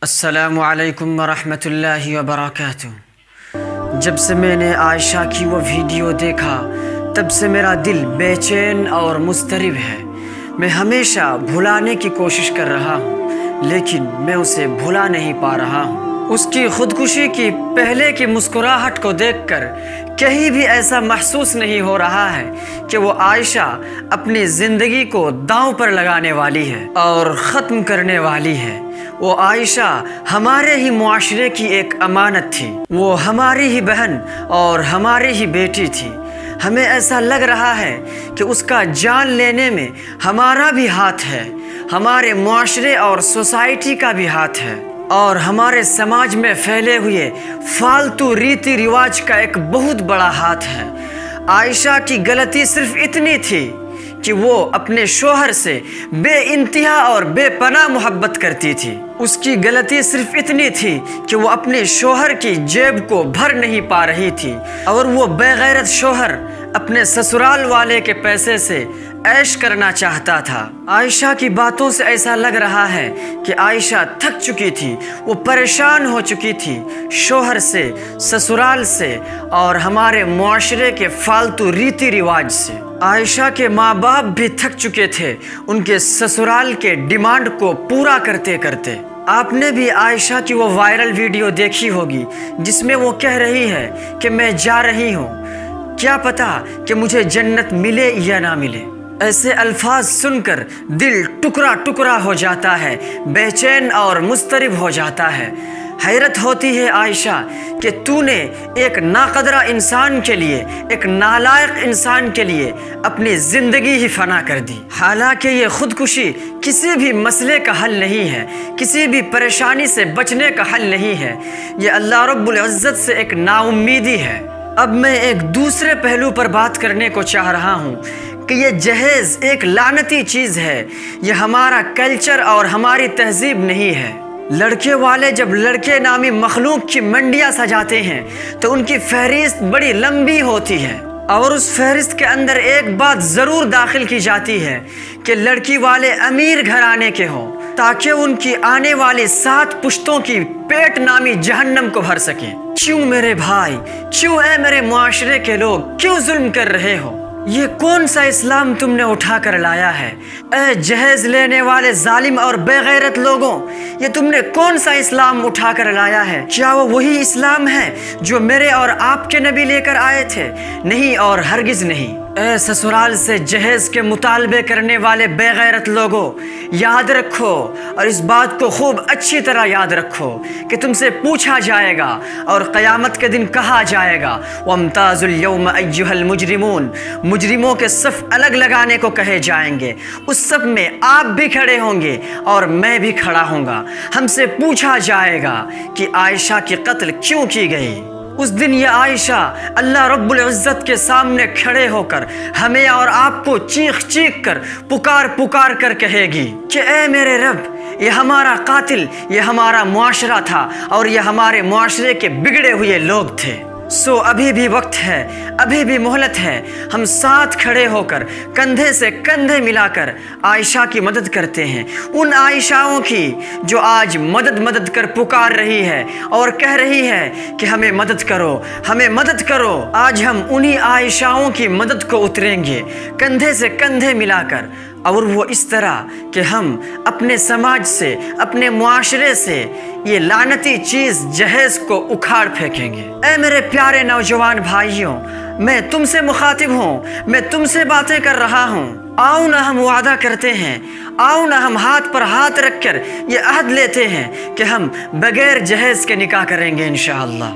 السلام علیکم ورحمۃ اللہ وبرکاتہ۔ جب سے میں نے عائشہ کی وہ ویڈیو دیکھا تب سے میرا دل بے چین اور مضطرب ہے۔ میں ہمیشہ بھلانے کی کوشش کر رہا ہوں لیکن میں اسے بھلا نہیں پا رہا ہوں۔ اس کی خودکشی کی پہلے کی مسکراہٹ کو دیکھ کر کہیں بھی ایسا محسوس نہیں ہو رہا ہے کہ وہ عائشہ اپنی زندگی کو داؤں پر لگانے والی ہے اور ختم کرنے والی ہے۔ وہ عائشہ ہمارے ہی معاشرے کی ایک امانت تھی، وہ ہماری ہی بہن اور ہماری ہی بیٹی تھی۔ ہمیں ایسا لگ رہا ہے کہ اس کا جان لینے میں ہمارا بھی ہاتھ ہے، ہمارے معاشرے اور سوسائٹی کا بھی ہاتھ ہے، اور ہمارے سماج میں پھیلے ہوئے فالتو ریتی رواج کا ایک بہت بڑا ہاتھ ہے۔ عائشہ کی غلطی صرف اتنی تھی کہ وہ اپنے شوہر سے بے انتہا اور بے پناہ محبت کرتی تھی۔ اس کی غلطی صرف اتنی تھی کہ وہ اپنے شوہر کی جیب کو بھر نہیں پا رہی تھی اور وہ بے غیرت شوہر اپنے سسرال والے کے پیسے سے عیش کرنا چاہتا تھا۔ عائشہ کی باتوں سے ایسا لگ رہا ہے کہ عائشہ تھک چکی تھی، وہ پریشان ہو چکی تھی شوہر سے، سسرال سے اور ہمارے معاشرے کے فالتو ریتی رواج سے۔ عائشہ کے ماں باپ بھی تھک چکے تھے ان کے سسرال کے ڈیمانڈ کو پورا کرتے کرتے۔ آپ نے بھی عائشہ کی وہ وائرل ویڈیو دیکھی ہوگی جس میں وہ کہہ رہی ہے کہ میں جا رہی ہوں، کیا پتا کہ مجھے جنت ملے یا نہ ملے۔ ایسے الفاظ سن کر دل ٹکڑا ٹکڑا ہو جاتا ہے، بے چین اور مضطرب ہو جاتا ہے۔ حیرت ہوتی ہے عائشہ کہ تو نے ایک ناقدرہ انسان کے لیے، ایک نالائق انسان کے لیے اپنی زندگی ہی فنا کر دی۔ حالانکہ یہ خودکشی کسی بھی مسئلے کا حل نہیں ہے، کسی بھی پریشانی سے بچنے کا حل نہیں ہے، یہ اللہ رب العزت سے ایک نا امیدی ہے۔ اب میں ایک دوسرے پہلو پر بات کرنے کو چاہ رہا ہوں کہ یہ جہیز ایک لعنتی چیز ہے، یہ ہمارا کلچر اور ہماری تہذیب نہیں ہے۔ لڑکے والے جب لڑکے نامی مخلوق کی منڈیاں سجاتے ہیں تو ان کی فہرست بڑی لمبی ہوتی ہے اور اس فہرست کے اندر ایک بات ضرور داخل کی جاتی ہے کہ لڑکی والے امیر گھرانے کے ہوں تاکہ ان کی آنے والی 7 پشتوں کی پیٹ نامی جہنم کو بھر سکیں۔ کیوں میرے بھائی، کیوں اے میرے معاشرے کے لوگ، کیوں ظلم کر رہے ہو؟ یہ کون سا اسلام تم نے اٹھا کر لایا ہے؟ اے جہیز لینے والے ظالم اور بے غیرت لوگوں، یہ تم نے کون سا اسلام اٹھا کر لایا ہے؟ کیا وہ وہی اسلام ہے جو میرے اور آپ کے نبی لے کر آئے تھے؟ نہیں اور ہرگز نہیں۔ اے سسرال سے جہیز کے مطالبے کرنے والے بے غیرت لوگوں، یاد رکھو اور اس بات کو خوب اچھی طرح یاد رکھو کہ تم سے پوچھا جائے گا اور قیامت کے دن کہا جائے گا وَامْتَازُوا الْيَوْمَ أَيُّهَا الْمُجْرِمُونَ۔ مجرموں کے صف الگ لگانے کو کہے جائیں گے، اس صف میں آپ بھی کھڑے ہوں گے اور میں بھی کھڑا ہوں گا۔ ہم سے پوچھا جائے گا کہ عائشہ کی قتل کیوں کی گئی۔ اس دن یہ عائشہ اللہ رب العزت کے سامنے کھڑے ہو کر ہمیں اور آپ کو چیخ چیخ کر پکار پکار کر کہے گی کہ اے میرے رب، یہ ہمارا قاتل، یہ ہمارا معاشرہ تھا اور یہ ہمارے معاشرے کے بگڑے ہوئے لوگ تھے۔ سو ابھی بھی وقت ہے، ابھی بھی مہلت ہے، ہم ساتھ کھڑے ہو کر کندھے سے کندھے ملا کر عائشہ کی مدد کرتے ہیں، ان عائشاؤں کی جو آج مدد مدد کر پکار رہی ہے اور کہہ رہی ہے کہ ہمیں مدد کرو، ہمیں مدد کرو۔ آج ہم انہی عائشاؤں کی مدد کو اتریں گے کندھے سے کندھے ملا کر، اور وہ اس طرح کہ ہم اپنے سماج سے، اپنے معاشرے سے یہ لعنتی چیز جہیز کو اکھاڑ پھینکیں گے۔ اے میرے پیارے نوجوان بھائیوں، میں تم سے مخاطب ہوں، میں تم سے باتیں کر رہا ہوں۔ آؤ نہ ہم وعدہ کرتے ہیں، آؤ نہ ہم ہاتھ پر ہاتھ رکھ کر یہ عہد لیتے ہیں کہ ہم بغیر جہیز کے نکاح کریں گے انشاءاللہ۔